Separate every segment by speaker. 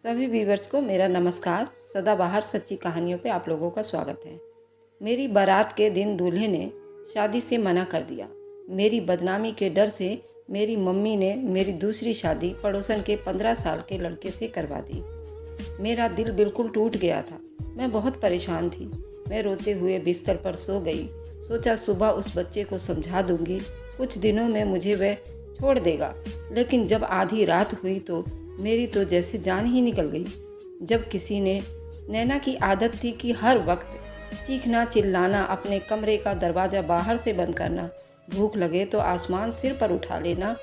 Speaker 1: सभी व्यूवर्स को मेरा नमस्कार। सदाबहार सच्ची कहानियों पे आप लोगों का स्वागत है। मेरी बारात के दिन दूल्हे ने शादी से मना कर दिया। मेरी बदनामी के डर से मेरी मम्मी ने मेरी दूसरी शादी पड़ोसन के 15 साल के लड़के से करवा दी। मेरा दिल बिल्कुल टूट गया था। मैं बहुत परेशान थी। मैं रोते हुए बिस्तर पर सो गई। सोचा सुबह उस बच्चे को समझा दूंगी, कुछ दिनों में मुझे वह छोड़ देगा। लेकिन जब आधी रात हुई तो मेरी तो जैसे जान ही निकल गई। जब किसी ने नैना की आदत थी कि हर वक्त चीखना चिल्लाना, अपने कमरे का दरवाज़ा बाहर से बंद करना, भूख लगे तो आसमान सिर पर उठा लेना,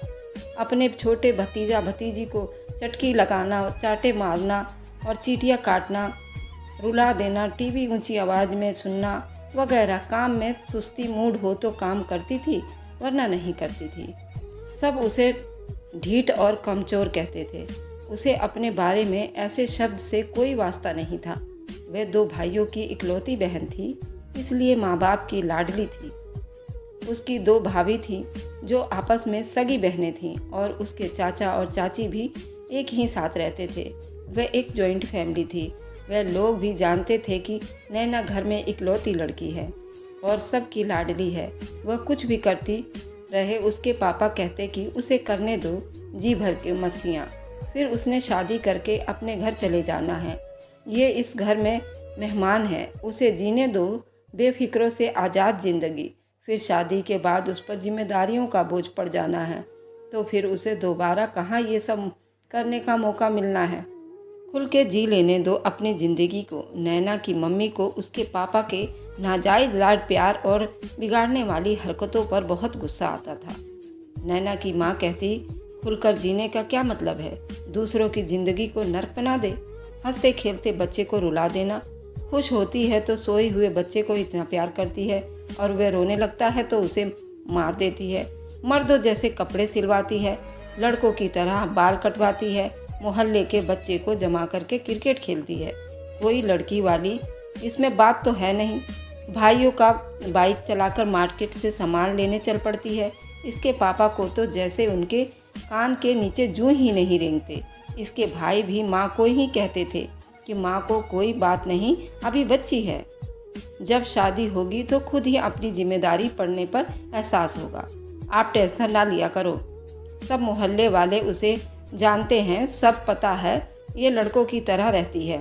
Speaker 1: अपने छोटे भतीजा भतीजी को चटकी लगाना, चाटे मारना और चींटियाँ काटना, रुला देना, टीवी ऊंची आवाज़ में सुनना वगैरह। काम में सुस्ती मूड हो तो काम करती थी, वरना नहीं करती थी। सब उसे ढीठ और कमज़ोर कहते थे। उसे अपने बारे में ऐसे शब्द से कोई वास्ता नहीं था। वह 2 भाइयों की इकलौती बहन थी, इसलिए माँ बाप की लाडली थी। उसकी 2 भाभी थीं जो आपस में सगी बहनें थीं और उसके चाचा और चाची भी एक ही साथ रहते थे। वह एक जॉइंट फैमिली थी। वह लोग भी जानते थे कि नैना घर में इकलौती लड़की है और सबकी लाडली है। वह कुछ भी करती रहे, उसके पापा कहते कि उसे करने दो जी भर के मस्तियाँ, फिर उसने शादी करके अपने घर चले जाना है। ये इस घर में मेहमान है, उसे जीने दो बेफिक्रों से आज़ाद ज़िंदगी। फिर शादी के बाद उस पर जिम्मेदारियों का बोझ पड़ जाना है, तो फिर उसे दोबारा कहाँ ये सब करने का मौका मिलना है। खुल के जी लेने दो अपनी ज़िंदगी को। नैना की मम्मी को उसके पापा के नाजायज़ लाड प्यार और बिगाड़ने वाली हरकतों पर बहुत गुस्सा आता था। नैना की माँ कहती, खुलकर जीने का क्या मतलब है, दूसरों की ज़िंदगी को नर्क बना दे। हंसते खेलते बच्चे को रुला देना। खुश होती है तो सोए हुए बच्चे को इतना प्यार करती है और वह रोने लगता है तो उसे मार देती है। मर्दों जैसे कपड़े सिलवाती है, लड़कों की तरह बाल कटवाती है, मोहल्ले के बच्चे को जमा करके क्रिकेट खेलती है। कोई लड़की वाली इसमें बात तो है नहीं। भाइयों का बाइक चलाकर मार्केट से सामान लेने चल पड़ती है। इसके पापा को तो जैसे उनके कान के नीचे जूं ही नहीं रेंगते। इसके भाई भी माँ को ही कहते थे कि माँ को कोई बात नहीं, अभी बच्ची है, जब शादी होगी तो खुद ही अपनी जिम्मेदारी पड़ने पर एहसास होगा, आप टेंशन ना लिया करो। सब मोहल्ले वाले उसे जानते हैं, सब पता है। ये लड़कों की तरह रहती है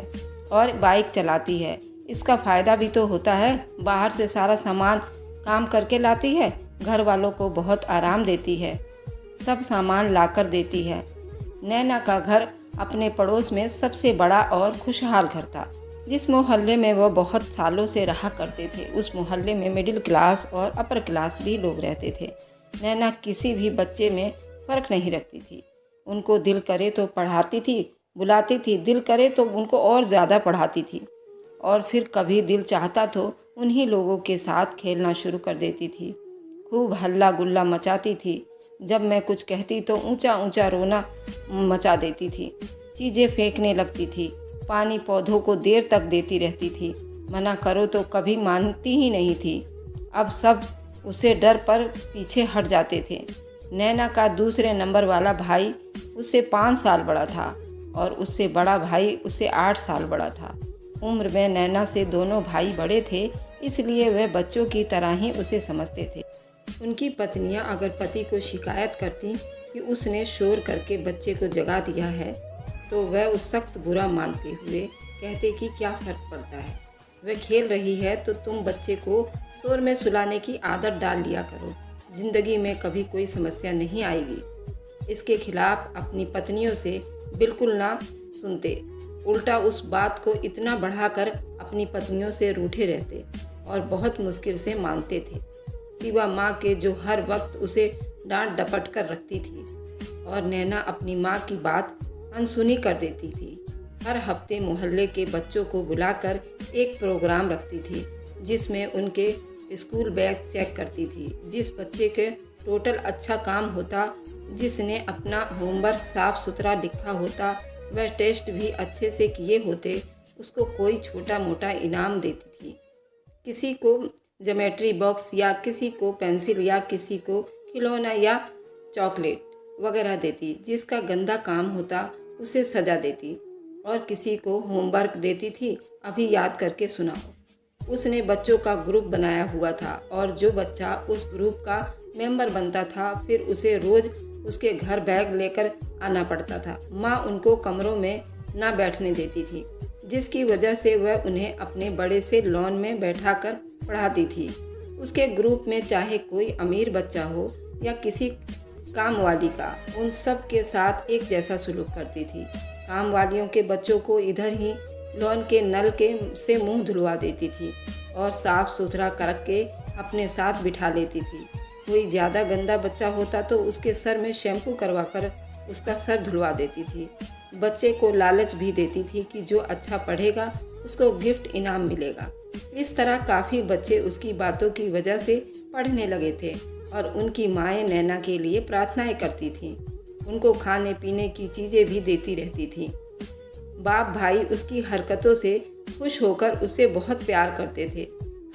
Speaker 1: और बाइक चलाती है। इसका फ़ायदा भी तो होता है, बाहर से सारा सामान काम करके लाती है, घर वालों को बहुत आराम देती है, सब सामान लाकर देती है। नैना का घर अपने पड़ोस में सबसे बड़ा और खुशहाल घर था। जिस मोहल्ले में वो बहुत सालों से रहा करते थे, उस मोहल्ले में मिडिल क्लास और अपर क्लास भी लोग रहते थे। नैना किसी भी बच्चे में फ़र्क नहीं रखती थी। उनको दिल करे तो पढ़ाती थी, बुलाती थी, दिल करे तो उनको और ज़्यादा पढ़ाती थी, और फिर कभी दिल चाहता तो उन्हीं लोगों के साथ खेलना शुरू कर देती थी। खूब हल्ला गुल्ला मचाती थी। जब मैं कुछ कहती तो ऊंचा ऊंचा रोना मचा देती थी, चीज़ें फेंकने लगती थी, पानी पौधों को देर तक देती रहती थी। मना करो तो कभी मानती ही नहीं थी। अब सब उसे डर पर पीछे हट जाते थे। नैना का दूसरे नंबर वाला भाई उससे 5 साल बड़ा था और उससे बड़ा भाई उससे 8 साल बड़ा था। उम्र में नैना से दोनों भाई बड़े थे, इसलिए वह बच्चों की तरह ही उसे समझते थे। उनकी पत्नियां अगर पति को शिकायत करती कि उसने शोर करके बच्चे को जगा दिया है, तो वह उस सख्त बुरा मानते हुए कहते कि क्या फ़र्क पड़ता है, वह खेल रही है तो तुम बच्चे को शोर में सुलाने की आदत डाल लिया करो, ज़िंदगी में कभी कोई समस्या नहीं आएगी। इसके खिलाफ अपनी पत्नियों से बिल्कुल ना सुनते, उल्टा उस बात को इतना बढ़ाकर अपनी पत्नियों से रूठे रहते और बहुत मुश्किल से मानते थे, सिवा माँ के जो हर वक्त उसे डांट डपट कर रखती थी। और नैना अपनी माँ की बात अनसुनी कर देती थी। हर हफ्ते मोहल्ले के बच्चों को बुलाकर एक प्रोग्राम रखती थी, जिसमें उनके स्कूल बैग चेक करती थी। जिस बच्चे के टोटल अच्छा काम होता, जिसने अपना होमवर्क साफ सुथरा लिखा होता, वह टेस्ट भी अच्छे से किए होते, उसको कोई छोटा मोटा इनाम देती थी। किसी को ज्योमेट्री बॉक्स या किसी को पेंसिल या किसी को खिलौना या चॉकलेट वगैरह देती। जिसका गंदा काम होता उसे सजा देती। और किसी को होमवर्क देती थी, अभी याद करके सुनाओ। उसने बच्चों का ग्रुप बनाया हुआ था और जो बच्चा उस ग्रुप का मेंबर बनता था फिर उसे रोज़ उसके घर बैग लेकर आना पड़ता था। माँ उनको कमरों में ना बैठने देती थी, जिसकी वजह से वह उन्हें अपने बड़े से लॉन में बैठाकर पढ़ाती थी। उसके ग्रुप में चाहे कोई अमीर बच्चा हो या किसी काम वाली का, उन सब के साथ एक जैसा सलूक करती थी। काम वालियों के बच्चों को इधर ही लॉन के नल के से मुंह धुलवा देती थी और साफ सुथरा करके अपने साथ बिठा लेती थी। कोई ज़्यादा गंदा बच्चा होता तो उसके सर में शैम्पू करवाकर उसका सर धुलवा देती थी। बच्चे को लालच भी देती थी कि जो अच्छा पढ़ेगा उसको गिफ्ट इनाम मिलेगा। इस तरह काफ़ी बच्चे उसकी बातों की वजह से पढ़ने लगे थे और उनकी माएँ नैना के लिए प्रार्थनाएं करती थीं। उनको खाने पीने की चीज़ें भी देती रहती थीं। बाप भाई उसकी हरकतों से खुश होकर उससे बहुत प्यार करते थे।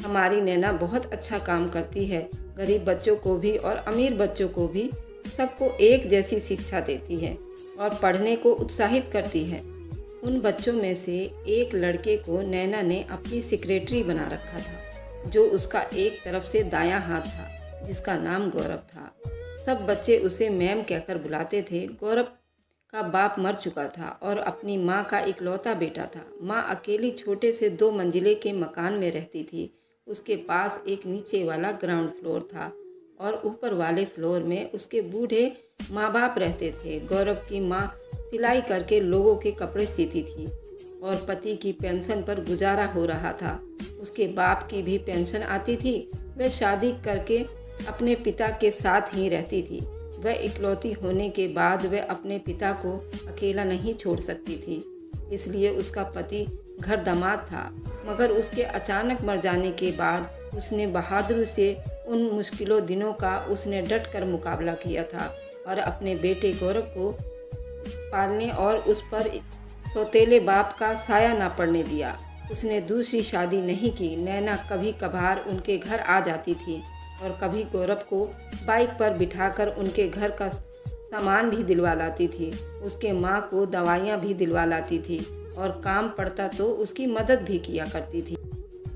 Speaker 1: हमारी नैना बहुत अच्छा काम करती है, गरीब बच्चों को भी और अमीर बच्चों को भी सबको एक जैसी शिक्षा देती है और पढ़ने को उत्साहित करती है। उन बच्चों में से एक लड़के को नैना ने अपनी सेक्रेटरी बना रखा था, जो उसका एक तरफ से दायां हाथ था, जिसका नाम गौरव था। सब बच्चे उसे मैम कहकर बुलाते थे। गौरव का बाप मर चुका था और अपनी माँ का इकलौता बेटा था। माँ अकेली छोटे से 2 मंजिले के मकान में रहती थी। उसके पास एक नीचे वाला ग्राउंड फ्लोर था और ऊपर वाले फ्लोर में उसके बूढ़े माँ बाप रहते थे। गौरव की माँ सिलाई करके लोगों के कपड़े सीती थी और पति की पेंशन पर गुजारा हो रहा था। उसके बाप की भी पेंशन आती थी। वह शादी करके अपने पिता के साथ ही रहती थी। वह इकलौती होने के बाद वह अपने पिता को अकेला नहीं छोड़ सकती थी, इसलिए उसका पति घर दामाद था। मगर उसके अचानक मर जाने के बाद उसने बहादुरी से उन मुश्किलों दिनों का उसने डट कर मुकाबला किया था और अपने बेटे गौरव को पालने और उस पर सौतेले बाप का साया ना पड़ने दिया। उसने दूसरी शादी नहीं की। नैना कभी कभार उनके घर आ जाती थी और कभी गौरव को बाइक पर बिठाकर उनके घर का सामान भी दिलवा लाती थी। उसके माँ को दवाइयाँ भी दिलवा लाती थी और काम पड़ता तो उसकी मदद भी किया करती थी।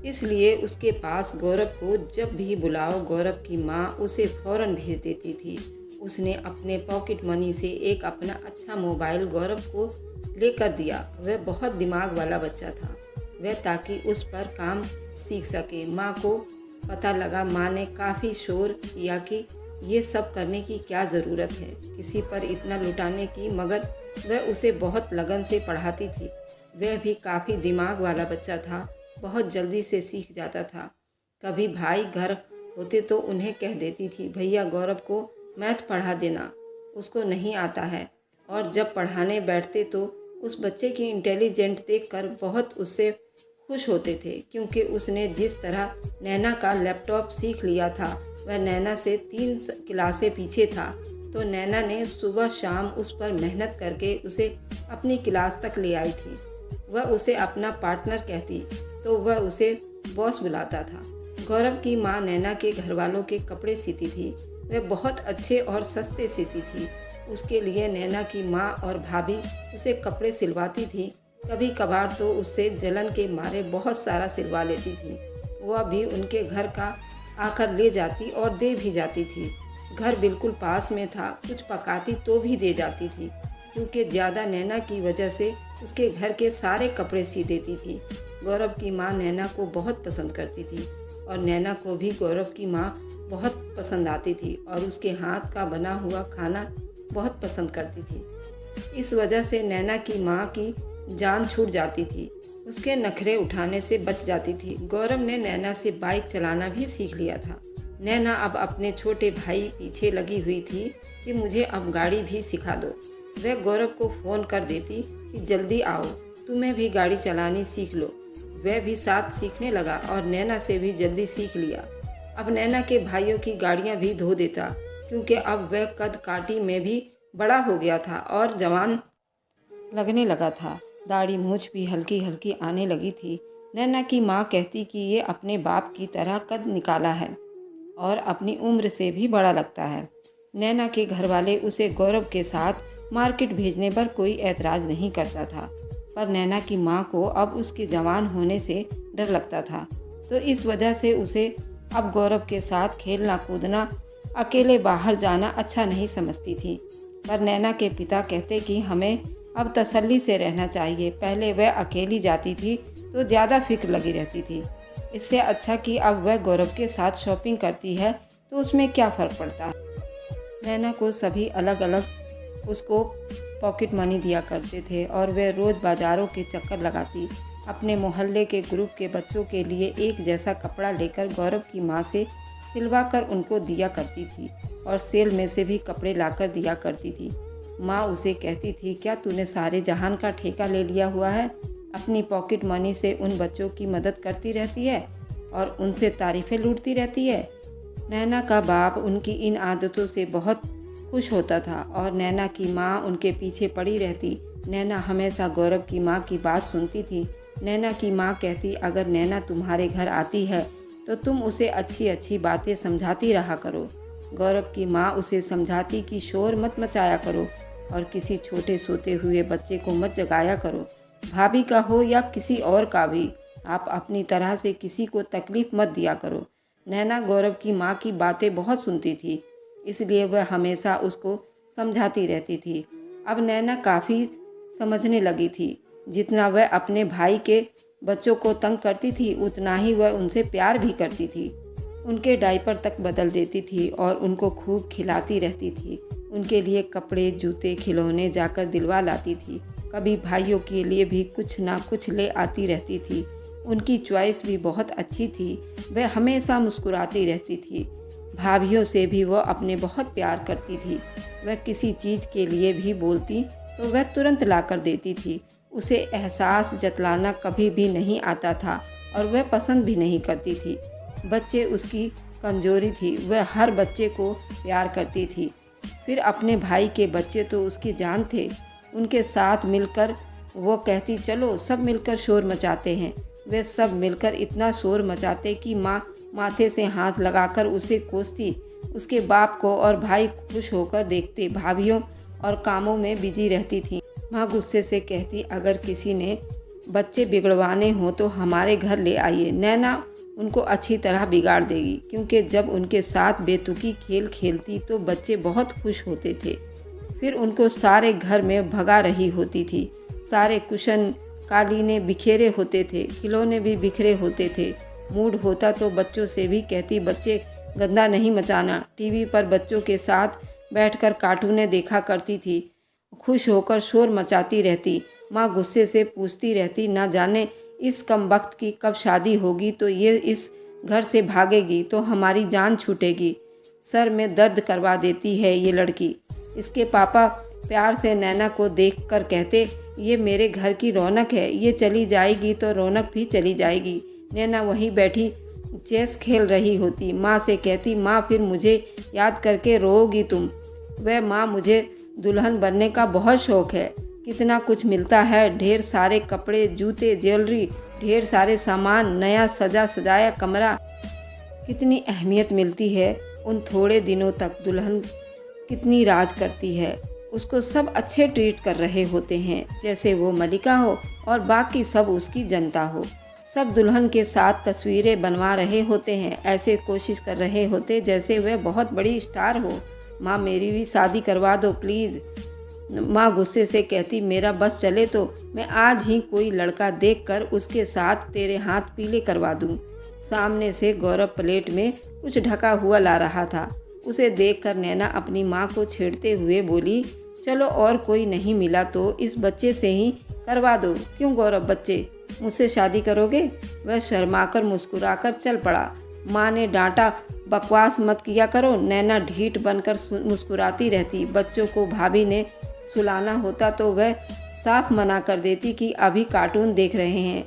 Speaker 1: इसलिए उसके पास गौरव को जब भी बुलाओ, गौरव की माँ उसे फ़ौरन भेज देती थी। उसने अपने पॉकेट मनी से एक अपना अच्छा मोबाइल गौरव को लेकर दिया। वह बहुत दिमाग वाला बच्चा था, वह ताकि उस पर काम सीख सके। माँ को पता लगा। माँ ने काफ़ी शोर किया कि ये सब करने की क्या ज़रूरत है किसी पर इतना लुटाने की, मगर वह उसे बहुत लगन से पढ़ाती थी। वह भी काफ़ी दिमाग वाला बच्चा था, बहुत जल्दी से सीख जाता था। कभी भाई घर होते तो उन्हें कह देती थी, भैया गौरव को मैथ पढ़ा देना, उसको नहीं आता है। और जब पढ़ाने बैठते तो उस बच्चे की इंटेलिजेंट देखकर बहुत उससे खुश होते थे, क्योंकि उसने जिस तरह नैना का लैपटॉप सीख लिया था वह नैना से 3 क्लासें पीछे था। तो नैना ने सुबह शाम उस पर मेहनत करके उसे अपनी क्लास तक ले आई थी। वह उसे अपना पार्टनर कहती तो वह उसे बॉस बुलाता था। गौरव की माँ नैना के घर वालों के कपड़े सीती थी। वह बहुत अच्छे और सस्ते सीती थी। उसके लिए नैना की माँ और भाभी उसे कपड़े सिलवाती थी। कभी कभार तो उससे जलन के मारे बहुत सारा सिलवा लेती थी। वह भी उनके घर का आकर ले जाती और दे भी जाती थी। घर बिल्कुल पास में था, कुछ पकाती तो भी दे जाती थी, क्योंकि ज़्यादा नैना की वजह से उसके घर के सारे कपड़े सी देती थी। गौरव की माँ नैना को बहुत पसंद करती थी और नैना को भी गौरव की माँ बहुत पसंद आती थी और उसके हाथ का बना हुआ खाना बहुत पसंद करती थी। इस वजह से नैना की माँ की जान छूट जाती थी, उसके नखरे उठाने से बच जाती थी। गौरव ने नैना से बाइक चलाना भी सीख लिया था। नैना अब अपने छोटे भाई पीछे लगी हुई थी कि मुझे अब गाड़ी भी सिखा दो। वह गौरव को फ़ोन कर देती कि जल्दी आओ, तुम्हें भी गाड़ी चलानी सीख लो। वह भी साथ सीखने लगा और नैना से भी जल्दी सीख लिया। अब नैना के भाइयों की गाड़ियाँ भी धो देता, क्योंकि अब वह कद काठी में भी बड़ा हो गया था और जवान लगने लगा था। दाढ़ी मूछ भी हल्की हल्की आने लगी थी। नैना की माँ कहती कि ये अपने बाप की तरह कद निकाला है और अपनी उम्र से भी बड़ा लगता है। नैना के घर वाले उसे गौरव के साथ मार्केट भेजने पर कोई ऐतराज़ नहीं करता था। पर नैना की माँ को अब उसके जवान होने से डर लगता था, तो इस वजह से उसे अब गौरव के साथ खेलना कूदना, अकेले बाहर जाना अच्छा नहीं समझती थी। पर नैना के पिता कहते कि हमें अब तसल्ली से रहना चाहिए। पहले वह अकेली जाती थी तो ज़्यादा फिक्र लगी रहती थी। इससे अच्छा कि अब वह गौरव के साथ शॉपिंग करती है तो उसमें क्या फ़र्क पड़ता है। नैना को सभी अलग अलग उसको पॉकेट मनी दिया करते थे और वह रोज़ बाज़ारों के चक्कर लगाती। अपने मोहल्ले के ग्रुप के बच्चों के लिए एक जैसा कपड़ा लेकर गौरव की माँ से सिलवा कर उनको दिया करती थी और सेल में से भी कपड़े लाकर दिया करती थी। माँ उसे कहती थी, क्या तूने सारे जहान का ठेका ले लिया हुआ है? अपनी पॉकेट मनी से उन बच्चों की मदद करती रहती है और उनसे तारीफ़ें लूटती रहती है। नैना का बाप उनकी इन आदतों से बहुत खुश होता था और नैना की माँ उनके पीछे पड़ी रहती। नैना हमेशा गौरव की माँ की बात सुनती थी। नैना की माँ कहती, अगर नैना तुम्हारे घर आती है तो तुम उसे अच्छी अच्छी बातें समझाती रहा करो। गौरव की माँ उसे समझाती कि शोर मत मचाया करो और किसी छोटे सोते हुए बच्चे को मत जगाया करो। भाभी का हो या किसी और का भी, आप अपनी तरह से किसी को तकलीफ़ मत दिया करो। नैना गौरव की माँ की बातें बहुत सुनती थी, इसलिए वह हमेशा उसको समझाती रहती थी। अब नैना काफ़ी समझने लगी थी। जितना वह अपने भाई के बच्चों को तंग करती थी उतना ही वह उनसे प्यार भी करती थी। उनके डायपर तक बदल देती थी और उनको खूब खिलाती रहती थी। उनके लिए कपड़े, जूते, खिलौने जाकर दिलवा लाती थी। कभी भाइयों के लिए भी कुछ ना कुछ ले आती रहती थी। उनकी चॉइस भी बहुत अच्छी थी। वह हमेशा मुस्कुराती रहती थी। भाभीयों से भी वह अपने बहुत प्यार करती थी। वह किसी चीज़ के लिए भी बोलती तो वह तुरंत लाकर देती थी। उसे एहसास जतलाना कभी भी नहीं आता था और वह पसंद भी नहीं करती थी। बच्चे उसकी कमजोरी थी। वह हर बच्चे को प्यार करती थी। फिर अपने भाई के बच्चे तो उसकी जान थे। उनके साथ मिलकर वो कहती, चलो सब मिलकर शोर मचाते हैं। वे सब मिलकर इतना शोर मचाते कि माँ माथे से हाथ लगाकर उसे कोसती। उसके बाप को और भाई खुश होकर देखते। भाभीयों और कामों में बिजी रहती थी। माँ गुस्से से कहती, अगर किसी ने बच्चे बिगड़वाने हो तो हमारे घर ले आइए। नैना उनको अच्छी तरह बिगाड़ देगी, क्योंकि जब उनके साथ बेतुकी खेल खेलती तो बच्चे बहुत खुश होते थे। फिर उनको सारे घर में भगा रही होती थी। सारे कुशन कालीने बिखेरे होते थे, खिलौने भी बिखरे होते थे। मूड होता तो बच्चों से भी कहती, बच्चे गंदा नहीं मचाना। टीवी पर बच्चों के साथ बैठकर कार्टूनें देखा करती थी। खुश होकर शोर मचाती रहती। माँ गुस्से से पूछती रहती, ना जाने इस कमबख्त की कब शादी होगी तो ये इस घर से भागेगी तो हमारी जान छूटेगी। सर में दर्द करवा देती है ये लड़की। इसके पापा प्यार से नैना को देखकर कहते, ये मेरे घर की रौनक है, ये चली जाएगी तो रौनक भी चली जाएगी। नैना वहीं बैठी चेस खेल रही होती। माँ से कहती, माँ फिर मुझे याद करके रोओगी तुम? वह माँ, मुझे दुल्हन बनने का बहुत शौक़ है। कितना कुछ मिलता है, ढेर सारे कपड़े, जूते, ज्वेलरी, ढेर सारे सामान, नया सजा सजाया कमरा। कितनी अहमियत मिलती है उन थोड़े दिनों तक। दुल्हन कितनी राज करती है। उसको सब अच्छे ट्रीट कर रहे होते हैं, जैसे वो मलिका हो और बाकी सब उसकी जनता हो। सब दुल्हन के साथ तस्वीरें बनवा रहे होते हैं, ऐसे कोशिश कर रहे होते जैसे वह बहुत बड़ी स्टार हो। माँ, मेरी भी शादी करवा दो प्लीज़। माँ गुस्से से कहती, मेरा बस चले तो मैं आज ही कोई लड़का देखकर उसके साथ तेरे हाथ पीले करवा दूँ। सामने से गौरव प्लेट में कुछ ढका हुआ ला रहा था। उसे देखकर नैना अपनी माँ को छेड़ते हुए बोली, चलो और कोई नहीं मिला तो इस बच्चे से ही करवा दो। क्यों गौरव बच्चे, मुझसे शादी करोगे? वह शर्माकर मुस्कुराकर चल पड़ा। माँ ने डांटा, बकवास मत किया करो। नैना ढीठ बनकर मुस्कुराती रहती। बच्चों को भाभी ने सुलाना होता तो वह साफ मना कर देती कि अभी कार्टून देख रहे हैं।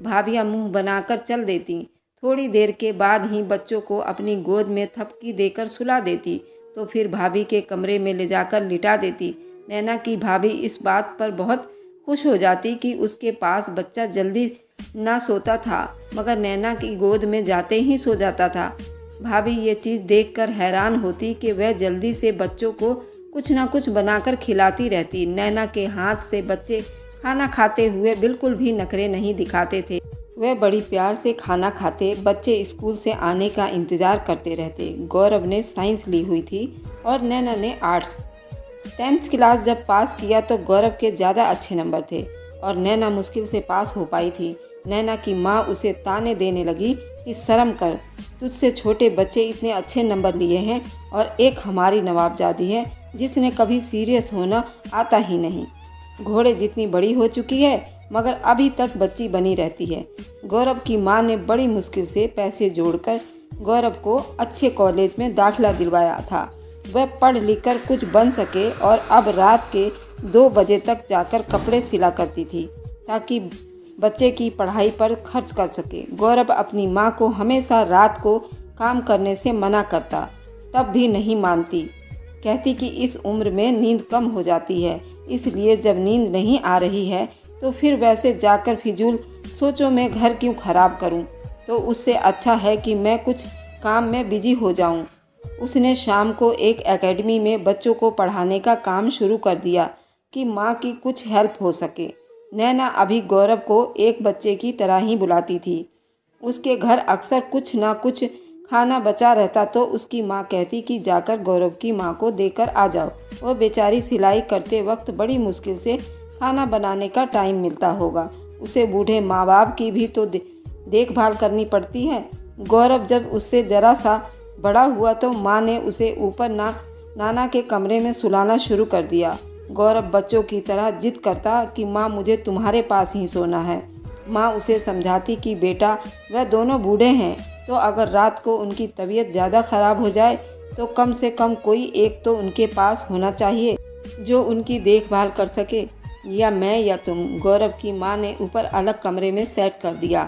Speaker 1: भाभियाँ मुंह बनाकर चल देती। थोड़ी देर के बाद ही बच्चों को अपनी गोद में थपकी देकर सुला देती तो फिर भाभी के कमरे में ले जाकर लिटा देती। नैना की भाभी इस बात पर बहुत खुश हो जाती कि उसके पास बच्चा जल्दी ना सोता था, मगर नैना की गोद में जाते ही सो जाता था। भाभी ये चीज़ देखकर हैरान होती कि वह जल्दी से बच्चों को कुछ ना कुछ बनाकर खिलाती रहती। नैना के हाथ से बच्चे खाना खाते हुए बिल्कुल भी नखरे नहीं दिखाते थे। वह बड़ी प्यार से खाना खाते, बच्चे स्कूल से आने का इंतज़ार करते रहते। गौरव ने साइंस ली हुई थी और नैना ने आर्ट्स। 10th क्लास जब पास किया तो गौरव के ज़्यादा अच्छे नंबर थे और नैना मुश्किल से पास हो पाई थी। नैना की माँ उसे ताने देने लगी कि शर्म कर, तुझसे छोटे बच्चे इतने अच्छे नंबर लिए हैं और एक हमारी नवाबजादी है जिसने कभी सीरियस होना आता ही नहीं। घोड़े जितनी बड़ी हो चुकी है मगर अभी तक बच्ची बनी रहती है। गौरव की माँ ने बड़ी मुश्किल से पैसे जोड़कर गौरव को अच्छे कॉलेज में दाखिला दिलवाया था। वह पढ़ लिख कर कुछ बन सके और अब रात के 2 बजे तक जाकर कपड़े सिला करती थी ताकि बच्चे की पढ़ाई पर खर्च कर सके। गौरव अपनी माँ को हमेशा रात को काम करने से मना करता, तब भी नहीं मानती। कहती कि इस उम्र में नींद कम हो जाती है, इसलिए जब नींद नहीं आ रही है तो फिर वैसे जाकर फिजूल सोचों में घर क्यों खराब करूं, तो उससे अच्छा है कि मैं कुछ काम में बिजी हो जाऊं। उसने शाम को एक एकेडमी में बच्चों को पढ़ाने का काम शुरू कर दिया कि माँ की कुछ हेल्प हो सके। नैना अभी गौरव को एक बच्चे की तरह ही बुलाती थी। उसके घर अक्सर कुछ ना कुछ खाना बचा रहता तो उसकी माँ कहती कि जाकर गौरव की माँ को देकर आ जाओ। वो बेचारी सिलाई करते वक्त बड़ी मुश्किल से खाना बनाने का टाइम मिलता होगा। उसे बूढ़े माँ बाप की भी तो देखभाल करनी पड़ती है। गौरव जब उससे ज़रा सा बड़ा हुआ तो माँ ने उसे ऊपर नाना के कमरे में सुलाना शुरू कर दिया। गौरव बच्चों की तरह जिद करता कि माँ मुझे तुम्हारे पास ही सोना है। माँ उसे समझाती कि बेटा वह दोनों बूढ़े हैं तो अगर रात को उनकी तबीयत ज़्यादा ख़राब हो जाए तो कम से कम कोई एक तो उनके पास होना चाहिए जो उनकी देखभाल कर सके, या मैं या तुम। गौरव की माँ ने ऊपर अलग कमरे में सेट कर दिया।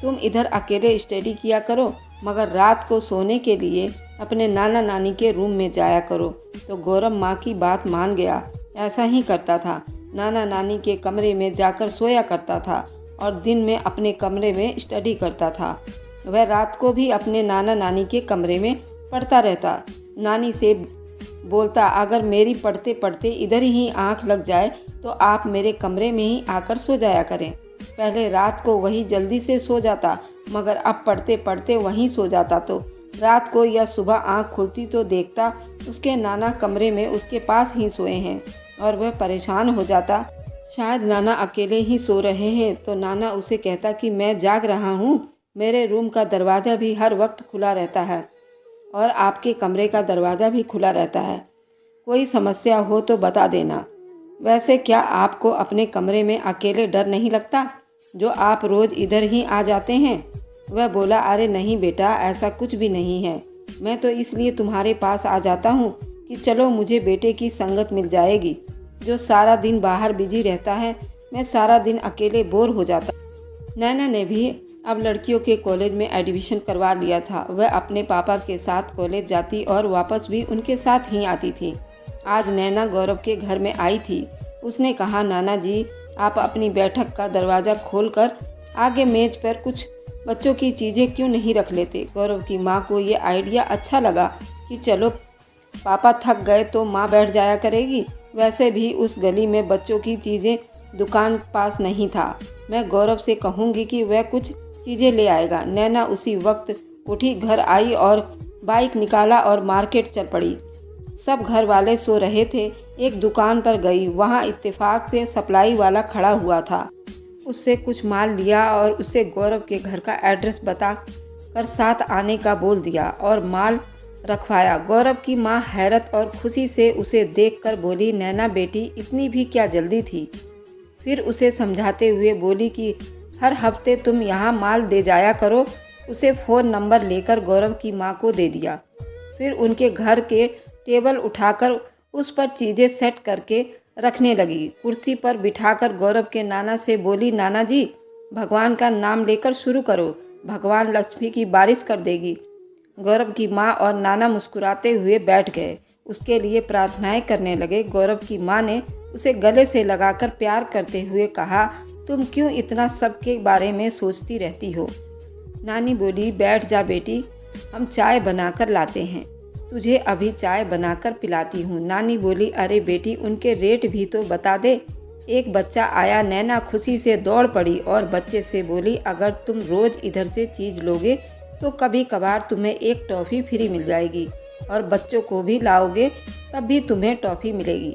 Speaker 1: तुम इधर अकेले स्टडी किया करो मगर रात को सोने के लिए अपने नाना नानी के रूम में जाया करो। तो गौरव माँ की बात मान गया। ऐसा ही करता था। नाना नानी के कमरे में जाकर सोया करता था और दिन में अपने कमरे में स्टडी करता था। वह रात को भी अपने नाना नानी के कमरे में पढ़ता रहता। नानी से बोलता, अगर मेरी पढ़ते पढ़ते इधर ही आंख लग जाए तो आप मेरे कमरे में ही आकर सो जाया करें। पहले रात को वही जल्दी से सो जाता मगर अब पढ़ते पढ़ते वहीं सो जाता तो रात को या सुबह आंख खुलती तो देखता उसके नाना कमरे में उसके पास ही सोए हैं और वह परेशान हो जाता। शायद नाना अकेले ही सो रहे हैं तो नाना उसे कहता कि मैं जाग रहा हूँ, मेरे रूम का दरवाज़ा भी हर वक्त खुला रहता है और आपके कमरे का दरवाज़ा भी खुला रहता है, कोई समस्या हो तो बता देना। वैसे क्या आपको अपने कमरे में अकेले डर नहीं लगता जो आप रोज़ इधर ही आ जाते हैं? वह बोला, अरे नहीं बेटा, ऐसा कुछ भी नहीं है। मैं तो इसलिए तुम्हारे पास आ जाता हूँ कि चलो मुझे बेटे की संगत मिल जाएगी। जो सारा दिन बाहर बिजी रहता है, मैं सारा दिन अकेले बोर हो जाता। नैना ने भी अब लड़कियों के कॉलेज में एडमिशन करवा लिया था। वह अपने पापा के साथ कॉलेज जाती और वापस भी उनके साथ ही आती थी। आज नैना गौरव के घर में आई थी। उसने कहा, नाना जी आप अपनी बैठक का दरवाज़ा खोलकर आगे मेज पर कुछ बच्चों की चीज़ें क्यों नहीं रख लेते। गौरव की माँ को ये आइडिया अच्छा लगा कि चलो पापा थक गए तो माँ बैठ जाया करेगी। वैसे भी उस गली में बच्चों की चीज़ें दुकान पास नहीं था। मैं गौरव से कहूँगी कि वह कुछ चीज़ें ले आएगा। नैना उसी वक्त उठी, घर आई और बाइक निकाला और मार्केट चल पड़ी। सब घर वाले सो रहे थे। एक दुकान पर गई, वहाँ इत्तेफाक से सप्लाई वाला खड़ा हुआ था। उससे कुछ माल लिया और उसे गौरव के घर का एड्रेस बता कर साथ आने का बोल दिया और माल रखवाया। गौरव की माँ हैरत और खुशी से उसे देखकर बोली, नैना बेटी इतनी भी क्या जल्दी थी। फिर उसे समझाते हुए बोली कि हर हफ्ते तुम यहाँ माल दे जाया करो। उसे फ़ोन नंबर लेकर गौरव की माँ को दे दिया। फिर उनके घर के टेबल उठाकर उस पर चीज़ें सेट करके रखने लगी। कुर्सी पर बिठाकर गौरव के नाना से बोली, नाना जी भगवान का नाम लेकर शुरू करो, भगवान लक्ष्मी की बारिश कर देगी। गौरव की माँ और नाना मुस्कुराते हुए बैठ गए, उसके लिए प्रार्थनाएं करने लगे। गौरव की माँ ने उसे गले से लगाकर प्यार करते हुए कहा, तुम क्यों इतना सबके बारे में सोचती रहती हो। नानी बोली, बैठ जा बेटी, हम चाय बनाकर लाते हैं, तुझे अभी चाय बनाकर पिलाती हूँ। नानी बोली, अरे बेटी उनके रेट भी तो बता दे। एक बच्चा आया। नैना खुशी से दौड़ पड़ी और बच्चे से बोली, अगर तुम रोज़ इधर से चीज़ लोगे तो कभी कभार तुम्हें एक टॉफ़ी फ्री मिल जाएगी, और बच्चों को भी लाओगे तब भी तुम्हें टॉफ़ी मिलेगी।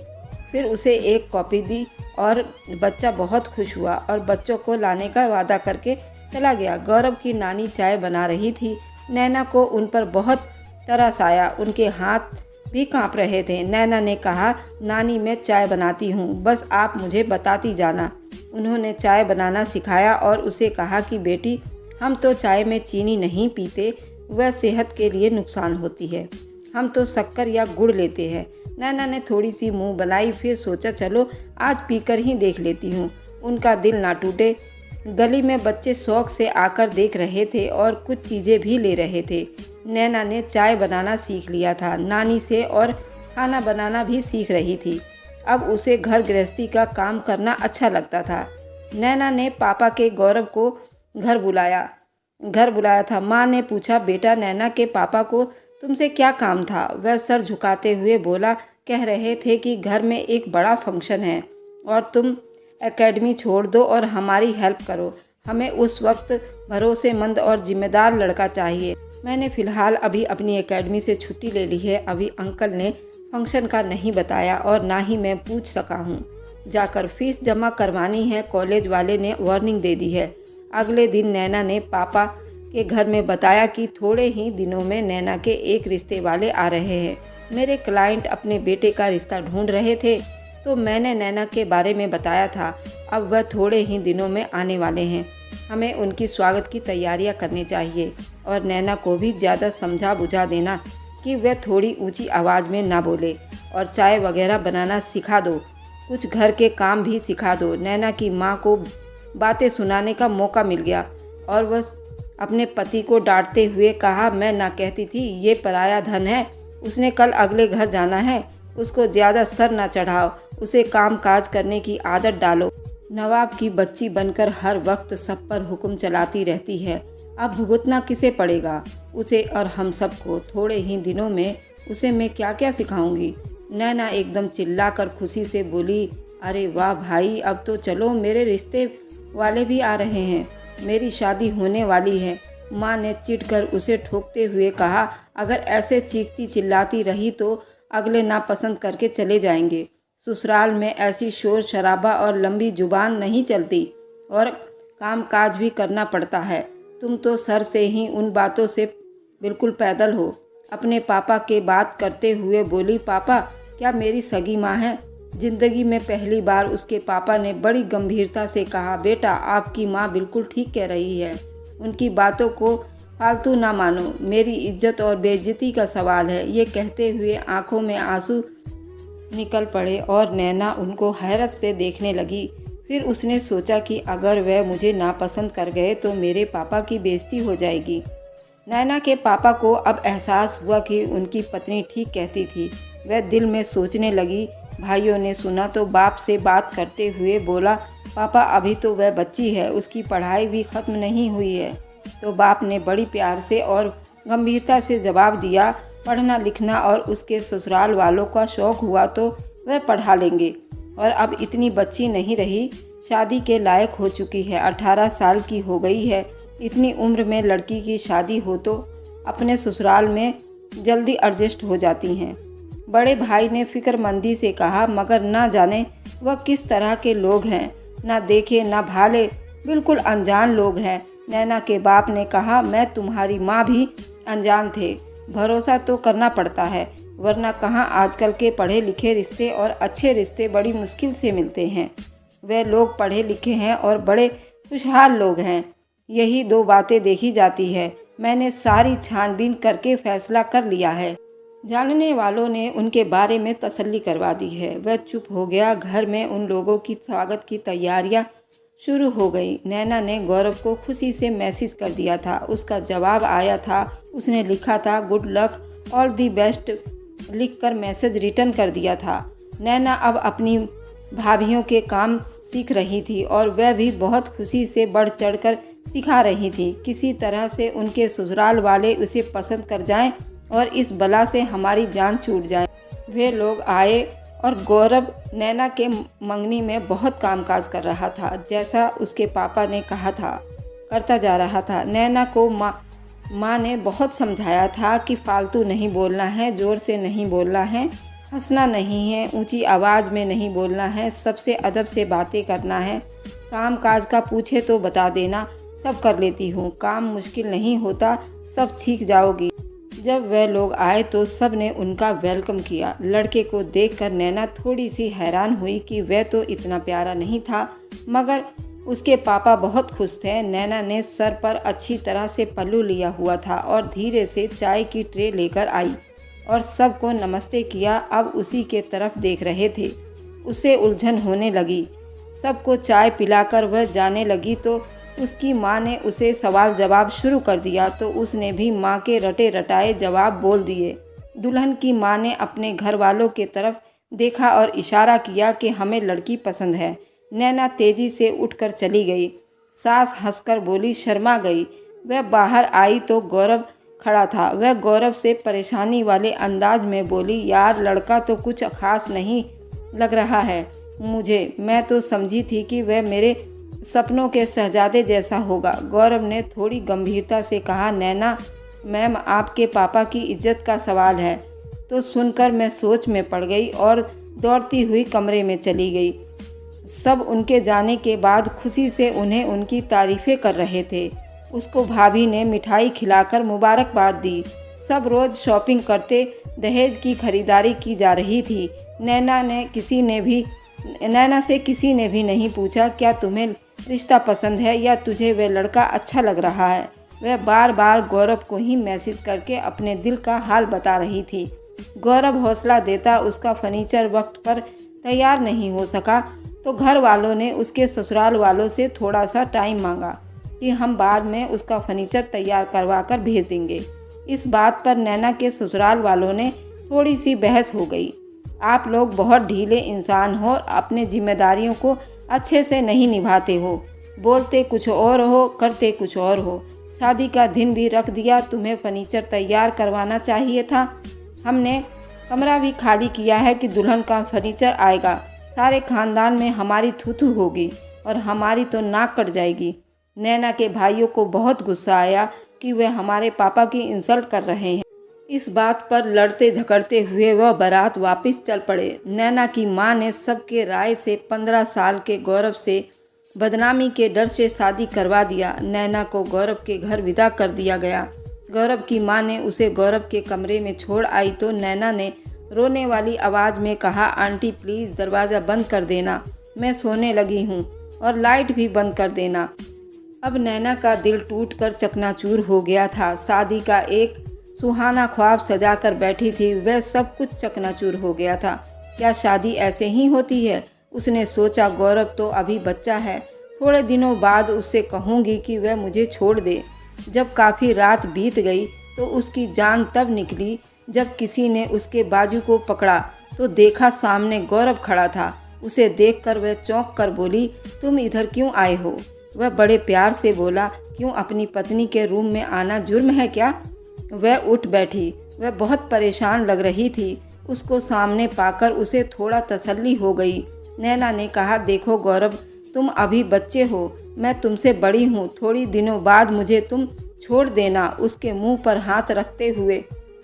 Speaker 1: फिर उसे एक कॉपी दी और बच्चा बहुत खुश हुआ और बच्चों को लाने का वादा करके चला गया। गौरव की नानी चाय बना रही थी। नैना को उन पर बहुत तरस आया, उनके हाथ भी कांप रहे थे। नैना ने कहा, नानी मैं चाय बनाती हूँ, बस आप मुझे बताती जाना। उन्होंने चाय बनाना सिखाया और उसे कहा कि बेटी, हम तो चाय में चीनी नहीं पीते, वह सेहत के लिए नुकसान होती है, हम तो शक्कर या गुड़ लेते हैं। नैना ने थोड़ी सी मुंह बनाई, फिर सोचा चलो आज पीकर ही देख लेती हूँ, उनका दिल ना टूटे। गली में बच्चे शौक से आकर देख रहे थे और कुछ चीज़ें भी ले रहे थे। नैना ने चाय बनाना सीख लिया था नानी से और खाना बनाना भी सीख रही थी। अब उसे घर गृहस्थी का काम करना अच्छा लगता था। नैना ने पापा के गौरव को घर बुलाया था। माँ ने पूछा, बेटा नैना के पापा को तुमसे क्या काम था? वह सर झुकाते हुए बोला, कह रहे थे कि घर में एक बड़ा फंक्शन है और तुम एकेडमी छोड़ दो और हमारी हेल्प करो। हमें उस वक्त भरोसेमंद और जिम्मेदार लड़का चाहिए। मैंने फ़िलहाल अभी अपनी एकेडमी से छुट्टी ले ली है। अभी अंकल ने फंक्शन का नहीं बताया और ना ही मैं पूछ सका हूँ। जाकर फीस जमा करवानी है, कॉलेज वाले ने वार्निंग दे दी है। अगले दिन नैना ने पापा के घर में बताया कि थोड़े ही दिनों में नैना के एक रिश्ते वाले आ रहे हैं। मेरे क्लाइंट अपने बेटे का रिश्ता ढूंढ रहे थे तो मैंने नैना के बारे में बताया था। अब वह थोड़े ही दिनों में आने वाले हैं। हमें उनकी स्वागत की तैयारियां करनी चाहिए और नैना को भी ज़्यादा समझा बुझा देना कि वह थोड़ी ऊंची आवाज़ में ना बोले और चाय वगैरह बनाना सिखा दो। कुछ घर के काम भी सिखा दो। नैना की माँ को बातें सुनाने का मौका मिल गया और वह अपने पति को डांटते हुए कहा, मैं ना कहती थी ये पराया धन है, उसने कल अगले घर जाना है, उसको ज़्यादा सर ना चढ़ाओ, उसे काम काज करने की आदत डालो। नवाब की बच्ची बनकर हर वक्त सब पर हुक्म चलाती रहती है, अब भुगतना किसे पड़ेगा? उसे और हम सबको। थोड़े ही दिनों में उसे मैं क्या क्या सिखाऊंगी। नैना एकदम चिल्लाकर खुशी से बोली, अरे वाह भाई, अब तो चलो, मेरे रिश्ते वाले भी आ रहे हैं, मेरी शादी होने वाली है। माँ ने चिढ़कर उसे ठोकते हुए कहा, अगर ऐसे चीखती चिल्लाती रही तो अगले नापसंद करके चले जाएंगे। ससुराल में ऐसी शोर शराबा और लंबी जुबान नहीं चलती और काम काज भी करना पड़ता है। तुम तो सर से ही उन बातों से बिल्कुल पैदल हो। अपने पापा के बात करते हुए बोली, पापा क्या मेरी सगी माँ है? जिंदगी में पहली बार उसके पापा ने बड़ी गंभीरता से कहा, बेटा आपकी माँ बिल्कुल ठीक कह रही है, उनकी बातों को फालतू ना मानो, मेरी इज्जत और बेइज्जती का सवाल है। ये कहते हुए आंखों में आंसू निकल पड़े और नैना उनको हैरत से देखने लगी। फिर उसने सोचा कि अगर वह मुझे नापसंद कर गए तो मेरे पापा की बेइज्जती हो जाएगी। नैना के पापा को अब एहसास हुआ कि उनकी पत्नी ठीक कहती थी। वह दिल में सोचने लगी। भाइयों ने सुना तो बाप से बात करते हुए बोला, पापा अभी तो वह बच्ची है, उसकी पढ़ाई भी ख़त्म नहीं हुई है। तो बाप ने बड़ी प्यार से और गंभीरता से जवाब दिया, पढ़ना लिखना और उसके ससुराल वालों का शौक़ हुआ तो वह पढ़ा लेंगे, और अब इतनी बच्ची नहीं रही, शादी के लायक हो चुकी है, 18 साल की हो गई है। इतनी उम्र में लड़की की शादी हो तो अपने ससुराल में जल्दी एडजस्ट हो जाती हैं। बड़े भाई ने फिक्रमंदी से कहा, मगर ना जाने वह किस तरह के लोग हैं, ना देखे ना भाले, बिल्कुल अनजान लोग हैं। नैना के बाप ने कहा, मैं तुम्हारी माँ भी अनजान थे, भरोसा तो करना पड़ता है, वरना कहाँ आजकल के पढ़े लिखे रिश्ते और अच्छे रिश्ते बड़ी मुश्किल से मिलते हैं। वे लोग पढ़े लिखे हैं और बड़े खुशहाल लोग हैं, यही 2 बातें देखी जाती है। मैंने सारी छानबीन करके फैसला कर लिया है। जानने वालों ने उनके बारे में तसल्ली करवा दी है। वह चुप हो गया। घर में उन लोगों की स्वागत की तैयारियां शुरू हो गई। नैना ने गौरव को खुशी से मैसेज कर दिया था। उसका जवाब आया था। उसने लिखा था, good luck, all the best, लिखकर मैसेज रिटर्न कर दिया था। नैना अब अपनी भाभियों के काम सीख रही थी और वह भी बहुत खुशी से बढ़ चढ़कर सिखा रही थी। किसी तरह से उनके ससुराल वाले उसे पसंद कर जाएं और इस बला से हमारी जान छूट जाए। वे लोग आए और गौरव नैना के मंगनी में बहुत कामकाज कर रहा था, जैसा उसके पापा ने कहा था करता जा रहा था। नैना को माँ ने बहुत समझाया था कि फालतू नहीं बोलना है, ज़ोर से नहीं बोलना है, हंसना नहीं है, ऊंची आवाज़ में नहीं बोलना है, सबसे अदब से बातें करना है, काम काज का पूछे तो बता देना, सब कर लेती हूँ, काम मुश्किल नहीं होता, सब सीख जाओगी। जब वह लोग आए तो सब ने उनका वेलकम किया। लड़के को देखकर नैना थोड़ी सी हैरान हुई कि वह तो इतना प्यारा नहीं था, मगर उसके पापा बहुत खुश थे। नैना ने सर पर अच्छी तरह से पल्लू लिया हुआ था और धीरे से चाय की ट्रे लेकर आई और सबको नमस्ते किया। अब उसी के तरफ देख रहे थे। उसे उलझन होने लगी। सबको चाय पिलाकर वह जाने लगी तो उसकी माँ ने उसे सवाल जवाब शुरू कर दिया, तो उसने भी माँ के रटे रटाए जवाब बोल दिए। दुल्हन की माँ ने अपने घर वालों के तरफ देखा और इशारा किया कि हमें लड़की पसंद है। नैना तेजी से उठकर चली गई। सास हंसकर बोली, शर्मा गई। वह बाहर आई तो गौरव खड़ा था। वह गौरव से परेशानी वाले अंदाज में बोली, यार लड़का तो कुछ खास नहीं लग रहा है मुझे, मैं तो समझी थी कि वह मेरे सपनों के शहजादे जैसा होगा। गौरव ने थोड़ी गंभीरता से कहा, नैना मैम आपके पापा की इज्जत का सवाल है। तो सुनकर मैं सोच में पड़ गई और दौड़ती हुई कमरे में चली गई। सब उनके जाने के बाद खुशी से उन्हें उनकी तारीफ़ें कर रहे थे। उसको भाभी ने मिठाई खिलाकर मुबारकबाद दी। सब रोज़ शॉपिंग करते, दहेज की खरीदारी की जा रही थी। नैना से किसी ने भी नहीं पूछा क्या तुम्हें रिश्ता पसंद है या तुझे वह लड़का अच्छा लग रहा है। वह बार बार गौरव को ही मैसेज करके अपने दिल का हाल बता रही थी। गौरव हौसला देता। उसका फर्नीचर वक्त पर तैयार नहीं हो सका तो घर वालों ने उसके ससुराल वालों से थोड़ा सा टाइम मांगा कि हम बाद में उसका फर्नीचर तैयार करवा कर भेज देंगे। इस बात पर नैना के ससुराल वालों ने थोड़ी सी बहस हो गई। आप लोग बहुत ढीले इंसान हो, अपने जिम्मेदारियों को अच्छे से नहीं निभाते हो, बोलते कुछ और हो, करते कुछ और हो। शादी का दिन भी रख दिया, तुम्हें फर्नीचर तैयार करवाना चाहिए था। हमने कमरा भी खाली किया है कि दुल्हन का फर्नीचर आएगा। सारे खानदान में हमारी थू-थू होगी और हमारी तो नाक कट जाएगी। नैना के भाइयों को बहुत गुस्सा आया कि वे हमारे पापा की इंसल्ट कर रहे हैं। इस बात पर लड़ते झगड़ते हुए वह बारात वापस चल पड़े। नैना की माँ ने सबके राय से 15 साल के गौरव से बदनामी के डर से शादी करवा दिया। नैना को गौरव के घर विदा कर दिया गया। गौरव की माँ ने उसे गौरव के कमरे में छोड़ आई तो नैना ने रोने वाली आवाज़ में कहा, आंटी प्लीज़ दरवाज़ा बंद कर देना, मैं सोने लगी हूँ, और लाइट भी बंद कर देना। अब नैना का दिल टूटकर चकनाचूर हो गया था। शादी का एक सुहाना ख्वाब सजाकर बैठी थी, वह सब कुछ चकनाचूर हो गया था। क्या शादी ऐसे ही होती है? उसने सोचा, गौरव तो अभी बच्चा है, थोड़े दिनों बाद उससे कहूँगी कि वह मुझे छोड़ दे। जब काफ़ी रात बीत गई तो उसकी जान तब निकली जब किसी ने उसके बाजू को पकड़ा तो देखा सामने गौरव खड़ा था। उसे देखकर वह चौंक कर बोली, तुम इधर क्यों आए हो? वह बड़े प्यार से बोला, क्यों, अपनी पत्नी के रूम में आना जुर्म है क्या? वह उठ बैठी। वह बहुत परेशान लग रही थी। उसको सामने पाकर उसे थोड़ा तसल्ली हो गई। नैना ने कहा, देखो गौरव, तुम अभी बच्चे हो, मैं तुमसे बड़ी हूँ, थोड़ी दिनों बाद मुझे तुम छोड़ देना। उसके मुंह पर हाथ रखते हुए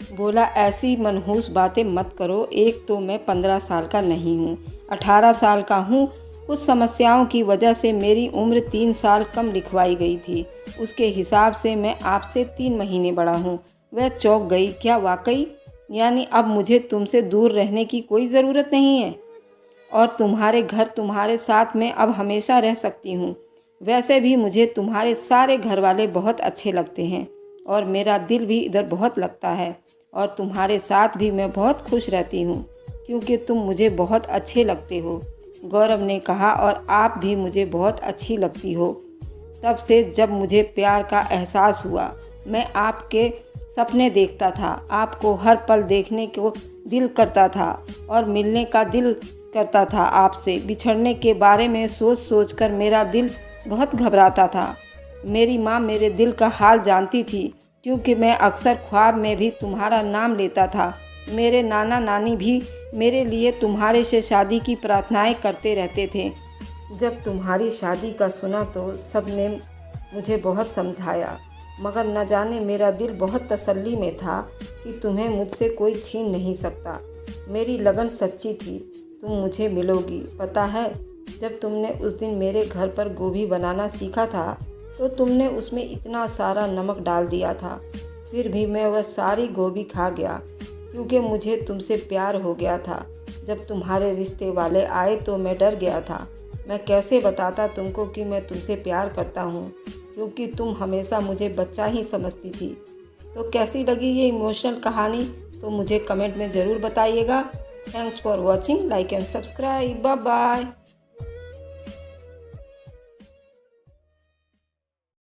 Speaker 1: बोला, ऐसी मनहूस बातें मत करो। एक तो मैं 15 साल का नहीं हूँ, 18 साल का हूँ। कुछ समस्याओं की वजह से मेरी उम्र 3 साल कम लिखवाई गई थी। उसके हिसाब से मैं आपसे 3 महीने बड़ा हूँ। वह चौंक गई। क्या वाकई? यानी अब मुझे तुमसे दूर रहने की कोई ज़रूरत नहीं है और तुम्हारे घर तुम्हारे साथ में अब हमेशा रह सकती हूँ। वैसे भी मुझे तुम्हारे सारे घर वाले बहुत अच्छे लगते हैं और मेरा दिल भी इधर बहुत लगता है और तुम्हारे साथ भी मैं बहुत खुश रहती हूँ क्योंकि तुम मुझे बहुत अच्छे लगते हो। गौरव ने कहा, और आप भी मुझे बहुत अच्छी लगती हो। तब से जब मुझे प्यार का एहसास हुआ, मैं आपके सपने देखता था, आपको हर पल देखने को दिल करता था और मिलने का दिल करता था। आपसे बिछड़ने के बारे में सोच सोच कर मेरा दिल बहुत घबराता था। मेरी माँ मेरे दिल का हाल जानती थी क्योंकि मैं अक्सर ख्वाब में भी तुम्हारा नाम लेता था। मेरे नाना नानी भी मेरे लिए तुम्हारे से शादी की प्रार्थनाएं करते रहते थे। जब तुम्हारी शादी का सुना तो सब ने मुझे बहुत समझाया, मगर न जाने मेरा दिल बहुत तसल्ली में था कि तुम्हें मुझसे कोई छीन नहीं सकता। मेरी लगन सच्ची थी, तुम मुझे मिलोगी। पता है, जब तुमने उस दिन मेरे घर पर गोभी बनाना सीखा था तो तुमने उसमें इतना सारा नमक डाल दिया था, फिर भी मैं वह सारी गोभी खा गया क्योंकि मुझे तुमसे प्यार हो गया था। जब तुम्हारे रिश्ते वाले आए तो मैं डर गया था। मैं कैसे बताता तुमको कि मैं तुमसे प्यार करता हूँ, क्योंकि तुम हमेशा मुझे बच्चा ही समझती थी। तो कैसी लगी ये इमोशनल कहानी तो मुझे कमेंट में ज़रूर बताइएगा। Thanks for watching, like and subscribe, bye bye.